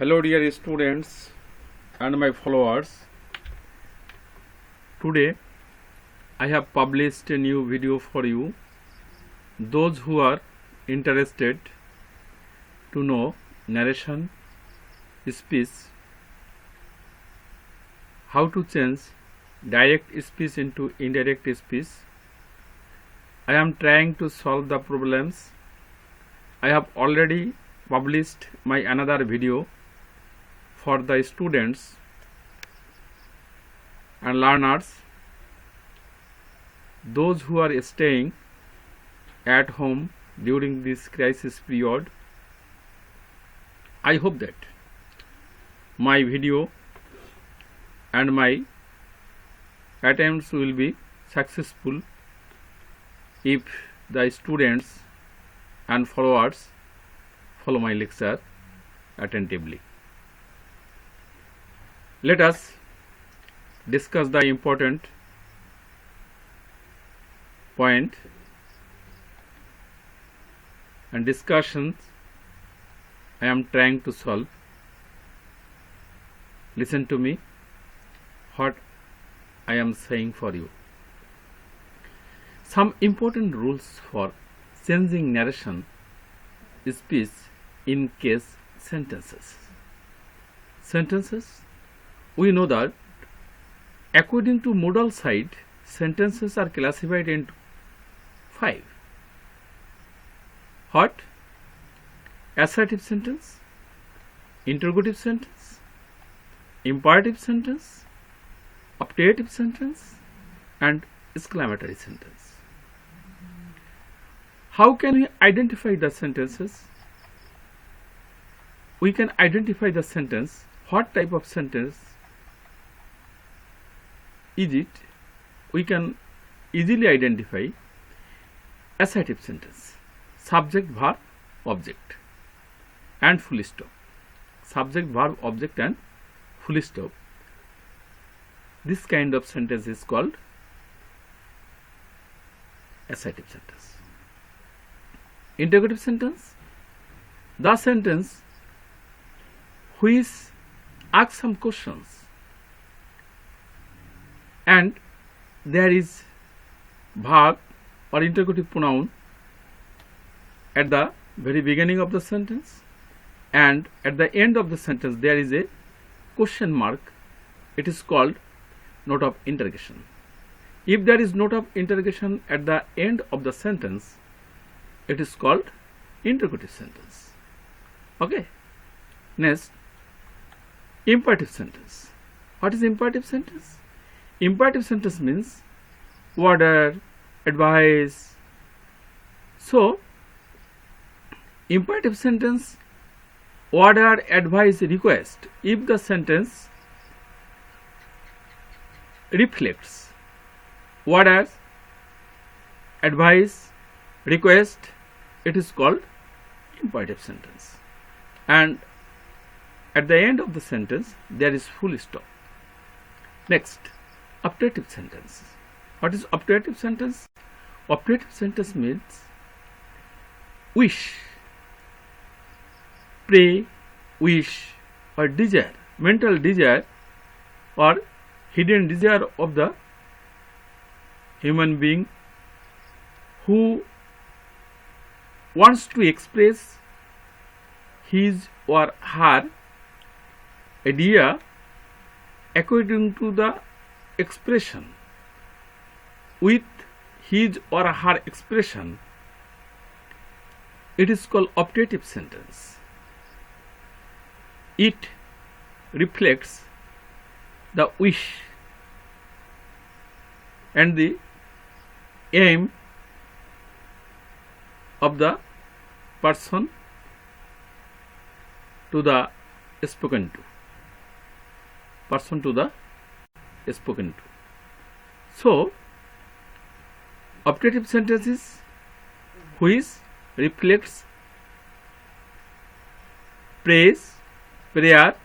Hello dear students and my followers. Today I have published a new video for you. Those who are interested to know narration, speech, how to change direct speech into indirect speech. I am trying to solve the problems. I have already published my another video for the students and learners, those who are staying at home during this crisis period. I hope that my video and my attempts will be successful if the students and followers follow my lecture attentively. Let us discuss the important point and discussions I am trying to solve. Listen to me what I am saying for you. Some important rules for changing narration speech in case sentences. Sentences, we know that according to modal side, sentences are classified into 5. What? Assertive sentence, interrogative sentence, imperative sentence, optative sentence, and exclamatory sentence. How can we identify the sentences? We can identify the sentence. What type of sentence is it? We can easily identify assertive sentence, subject, verb, object, and full stop. Subject, verb, object, and full stop. This kind of sentence is called assertive sentence. Interrogative sentence, the sentence which asks some questions and there is verb or interrogative pronoun at the very beginning of the sentence, and at the end of the sentence there is a question mark. It is called note of interrogation. If there is note of interrogation at the end of the sentence, it is called interrogative sentence. Okay. Next, imperative sentence. What is imperative sentence? Imperative sentence means order, advice. So, imperative sentence, order, advice, request. If the sentence reflects order, advice, request, it is called imperative sentence. And at the end of the sentence there is full stop. Next, optative sentence. What is optative sentence? Optative sentence means wish, pray, wish, or desire, mental desire or hidden desire of the human being who wants to express his or her idea according to the expression. With his or her expression, it is called optative sentence. It reflects the wish and the aim of the person to the spoken to. Person to the spoken to. So, optative sentence is which reflects praise, prayer,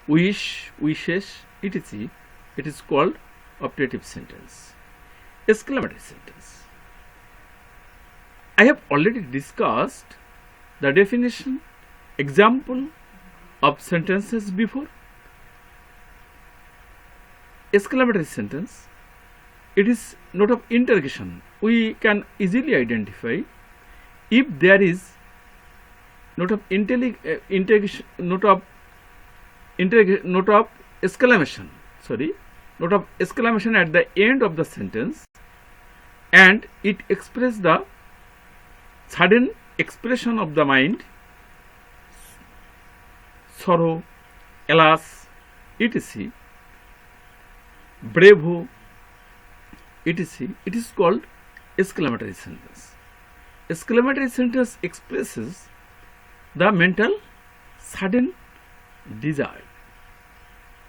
wish, wishes, etc. It is called optative sentence. Exclamatory sentence. I have already discussed the definition, example of sentences before. Exclamatory sentence, it is note of interrogation. We can easily identify if there is note of interrogation, note of exclamation, note of exclamation at the end of the sentence, and it expresses the sudden expression of the mind, sorrow, alas, etc., bravo, etc. It is called exclamatory sentence. Exclamatory sentence expresses the mental sudden desire.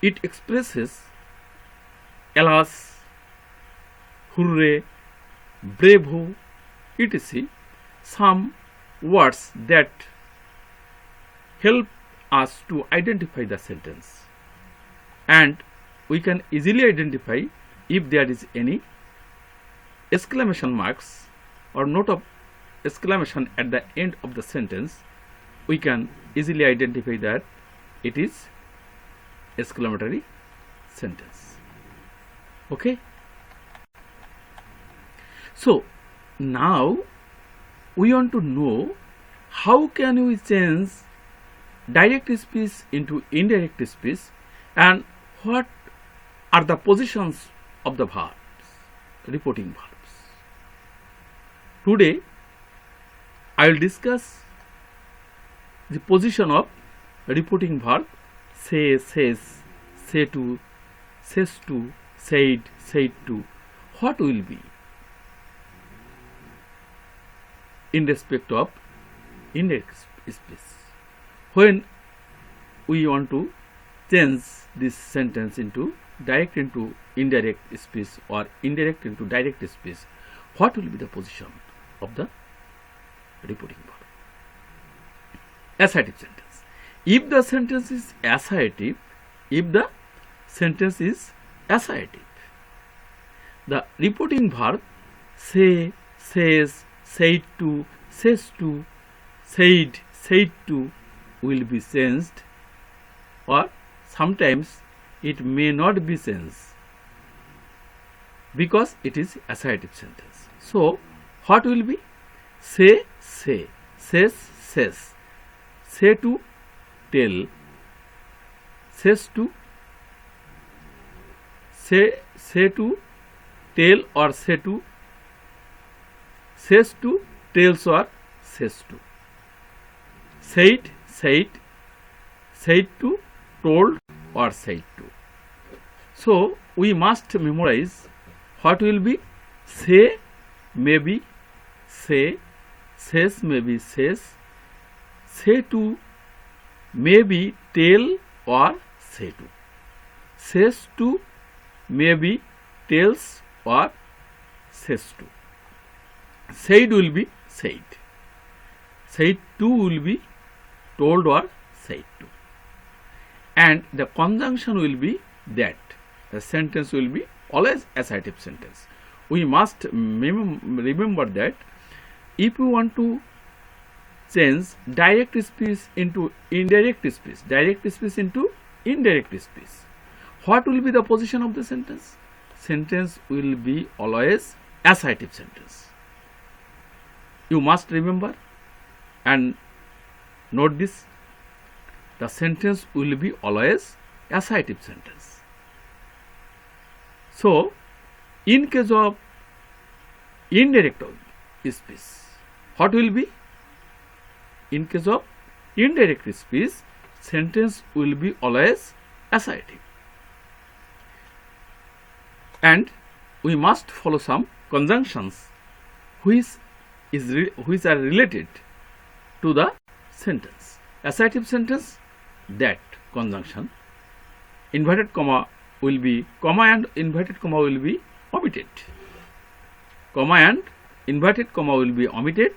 It expresses alas, hooray, bravo, etc. some words that help us to identify the sentence, and we can easily identify if there is any exclamation marks or note of exclamation at the end of the sentence. We can easily identify that it is exclamatory sentence. Okay. So now we want to know how can we change direct speech into indirect speech, and what are the positions of the verbs, reporting verbs. Today I will discuss the position of reporting verb say, says, say to, says to, said, said to. What will be in respect of indirect speech when we want to change this sentence into direct into indirect speech or indirect into direct speech. What will be the position of the reporting verb? Assertive sentence. If the sentence is assertive, the reporting verb say, says, said to, says to, said, said to will be changed, or sometimes it may not be changed because it is assertive sentence. So what will be? Say, say, says, says, say to, tell, says to, say to, tell or say to, says to, tells or says to, said, said, said to, told or said to. So we must memorize what will be. Say may be say, says may be says, say to may be tell or say to, says to may be tells or says to, said will be said, said to will be told or said to, and the conjunction will be that. The sentence will be always assertive sentence. We must remember that if we want to change direct speech into indirect speech, direct speech into indirect speech, what will be the position of the sentence? Sentence will be always assertive sentence. You must remember and note this. The sentence will be always assertive sentence. So in case of indirect speech, what will be? In case of indirect speech, sentence will be always assertive, and we must follow some conjunctions which are related to the sentence. Assertive sentence, that conjunction, inverted comma will be, comma and inverted comma will be omitted, comma and inverted comma will be omitted,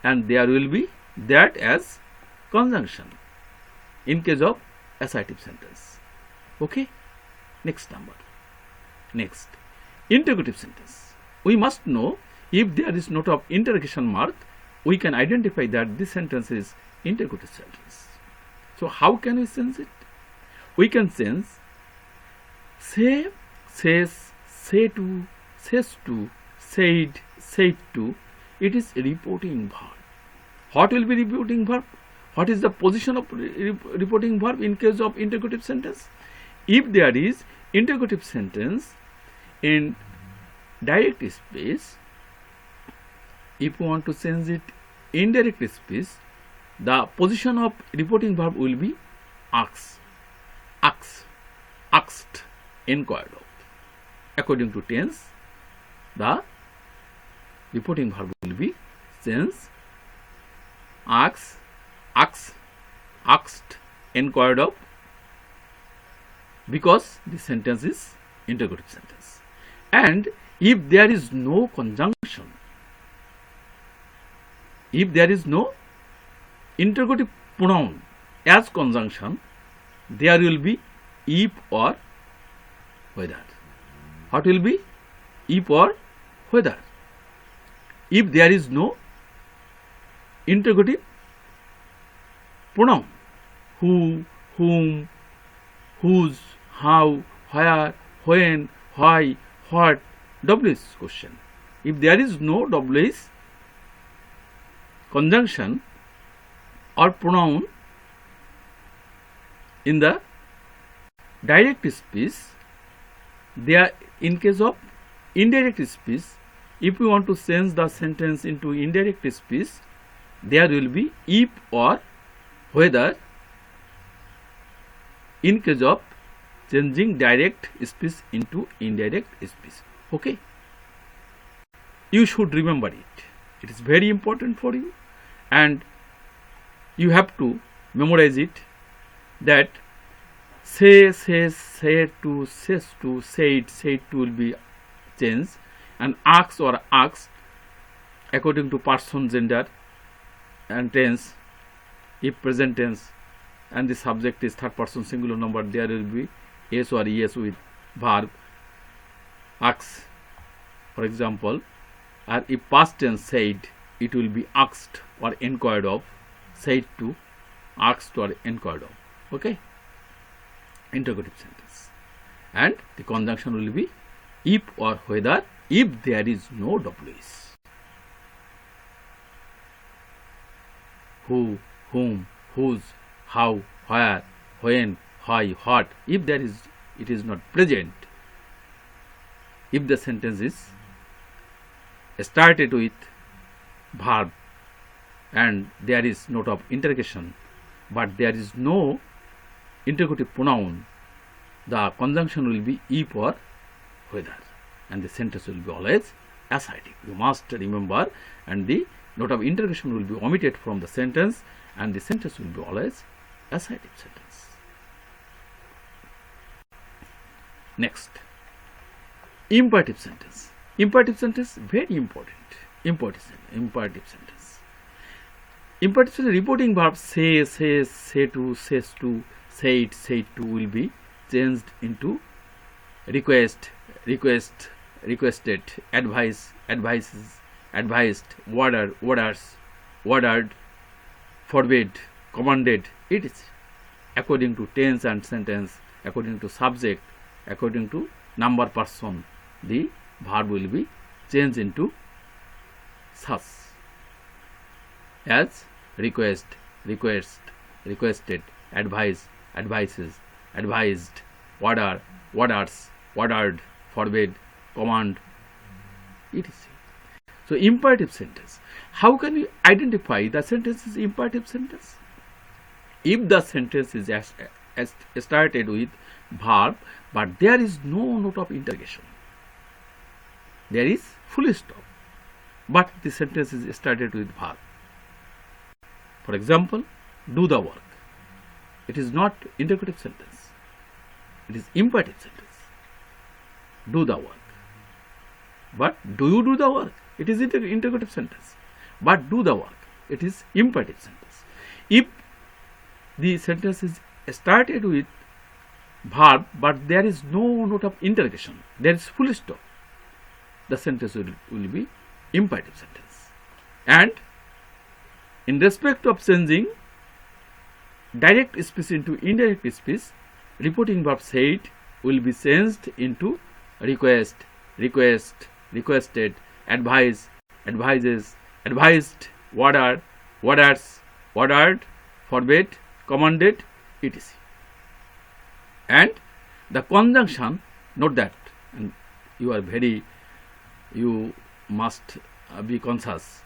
and there will be that as conjunction in case of assertive sentence. Okay, next number. Next, interrogative sentence. We must know if there is note of interrogation mark, we can identify that this sentence is interrogative sentence. So how can we sense it? We can sense say, says, say to, says to, said, said to. It is reporting verb. What will be reporting verb? What is the position of reporting verb in case of interrogative sentence? If there is interrogative sentence in direct speech, if you want to sense it in indirect speech, the position of reporting verb will be ask, asked, inquired of. According to tense, the reporting verb will be sense, asked, inquired of, because the sentence is interrogative sentence. And if there is no conjunction, if there is no interrogative pronoun as conjunction, there will be if or whether. What will be? If or whether. If there is no interrogative pronoun, who, whom, whose, how, where, when, why, what, WH question. If there is no WH conjunction or pronoun in the direct speech, there, in case of indirect speech, if we want to change the sentence into indirect speech, there will be if or whether in case of changing direct speech into indirect speech. Okay, you should remember it. It is very important for you, and you have to memorize it, that say, says, said to, says to, said, said to will be changed, and ask or asked according to person, gender and tense. If present tense and the subject is third person singular number, there will be yes or yes with verb ask, for example. And if past tense said, it will be asked or inquired of, said to, asked or inquired of. Okay, interrogative sentence. And the conjunction will be if or whether, if there is no WH. Who, whom, whose, how, where, when, why, what. If there is, it is not present. If the sentence is started with verb and there is note of interrogation, but there is no interrogative pronoun, the conjunction will be if or whether, and the sentence will be always assertive. You must remember, and the note of interrogation will be omitted from the sentence, and the sentence will be always assertive sentence. Next, imperative sentence. Imperative sentence, very important. Imperative sentence. Imperative sentence, reporting verb say, says, say to, says to, said, said to will be changed into request, requested, advice, advises, advised, orders, ordered, forbid, commanded. It is according to tense and sentence, according to subject, according to number person, the verb will be changed into such as request, requested, advise, advises, advised, order, orders, ordered, forbid, command, etc. So imperative sentence. How can we identify the sentence is imperative sentence? If the sentence is started with verb, but there is no note of interrogation, there is full stop, but the sentence is started with verb. For example, do the work. It is not interrogative sentence, it is imperative sentence. Do the work. But do you do the work? It is interrogative sentence. But do the work. It is imperative sentence. If the sentence is started with verb, but there is no note of interrogation, there is full stop, the sentence will be imperative sentence. And in respect of changing direct speech into indirect speech, reporting verb said will be changed into request, request, requested, advise, advises, advised, order, orders, ordered, forbade, commanded, etc. And the conjunction, note that, and you must be conscious.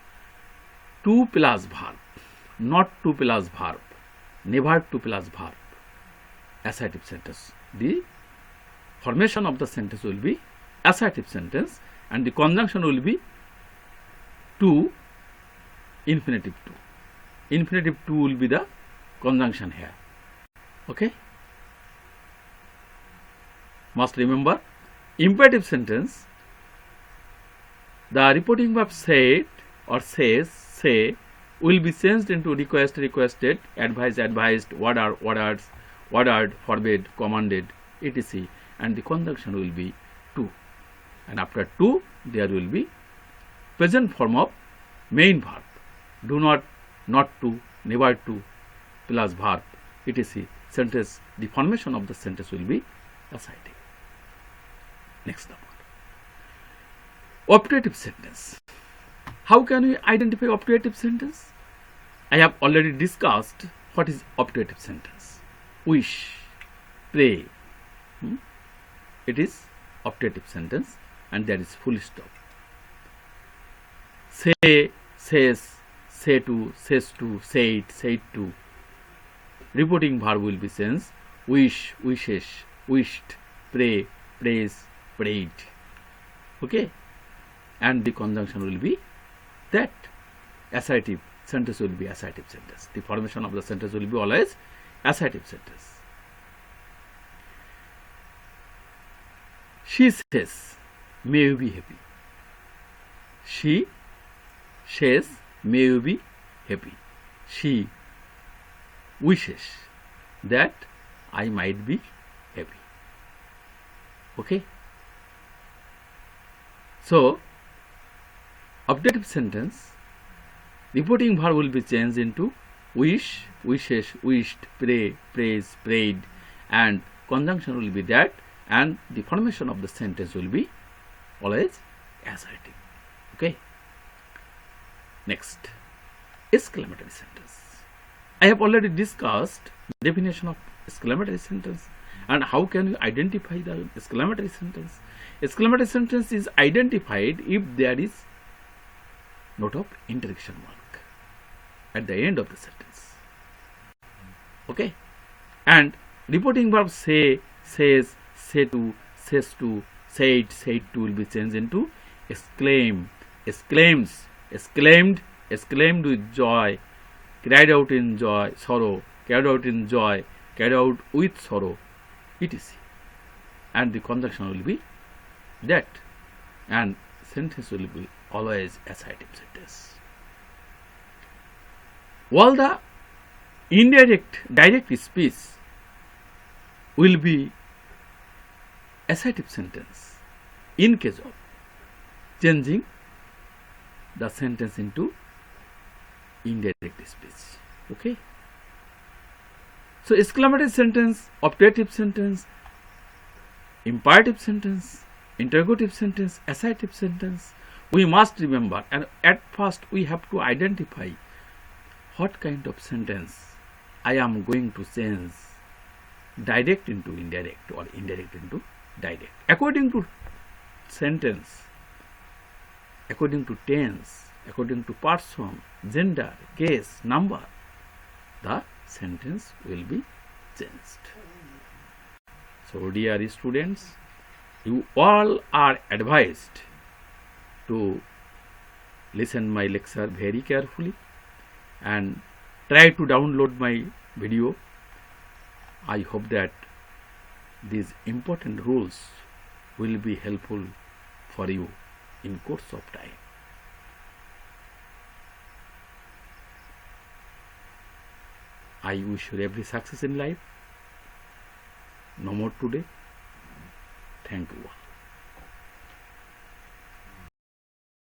To plus verb, not to plus verb, never to plus verb, assertive sentence. The formation of the sentence will be assertive sentence, and the conjunction will be to, infinitive to. Infinitive to will be the conjunction here. Okay? Must remember, imperative sentence, the reporting verb said or says, say, will be changed into request, requested, advise, advised, order, ordered, ordered, forbade, commanded, etc. And the conjunction will be to. And after to, there will be present form of main verb. Do not, not to, never to, plus verb, etc. Sentence, the formation of the sentence will be assertive. Next number. Optative sentence. How can we identify optative sentence? I have already discussed what is optative sentence. Wish, pray. It is optative sentence, and there is full stop. Say, says, say to, says to, said, said to. Reporting verb will be changed. Wish, wishes, wished, pray, prays, prayed. Okay? And the conjunction will be that. Assertive sentence will be assertive sentence. The formation of the sentence will be always assertive sentence. She says, may you be happy. She says, may you be happy. She wishes that I might be happy. Okay? So, optative sentence, reporting verb will be changed into wish, wishes, wished, pray, prays, prayed, and conjunction will be that, and the formation of the sentence will be always assertive. Okay? Next, exclamatory sentence. I have already discussed definition of exclamatory sentence and how can you identify the exclamatory sentence. Exclamatory sentence is identified if there is note of interjection mark at the end of the sentence. Okay? And reporting verb say, says, say to, says to, said, said to will be changed into exclaim, exclaims, exclaimed, exclaimed with joy, cried out in joy, sorrow, carried out in joy, carried out with sorrow, etc. And the conjunction will be that, and sentence will be always assertive sentence. All the direct speech will be assertive sentence in case of changing the sentence into indirect speech. Okay? So, exclamatory sentence, optative sentence, imperative sentence, interrogative sentence, assertive sentence, we must remember, and at first we have to identify what kind of sentence I am going to change direct into indirect or indirect into direct. According to sentence, according to tense, according to person, gender, case, number, the sentence will be changed. So, dear students, you all are advised to listen my lecture very carefully and try to download my video. I hope that these important rules will be helpful for you in course of time. I wish you every success in life. No more today. Thank you all.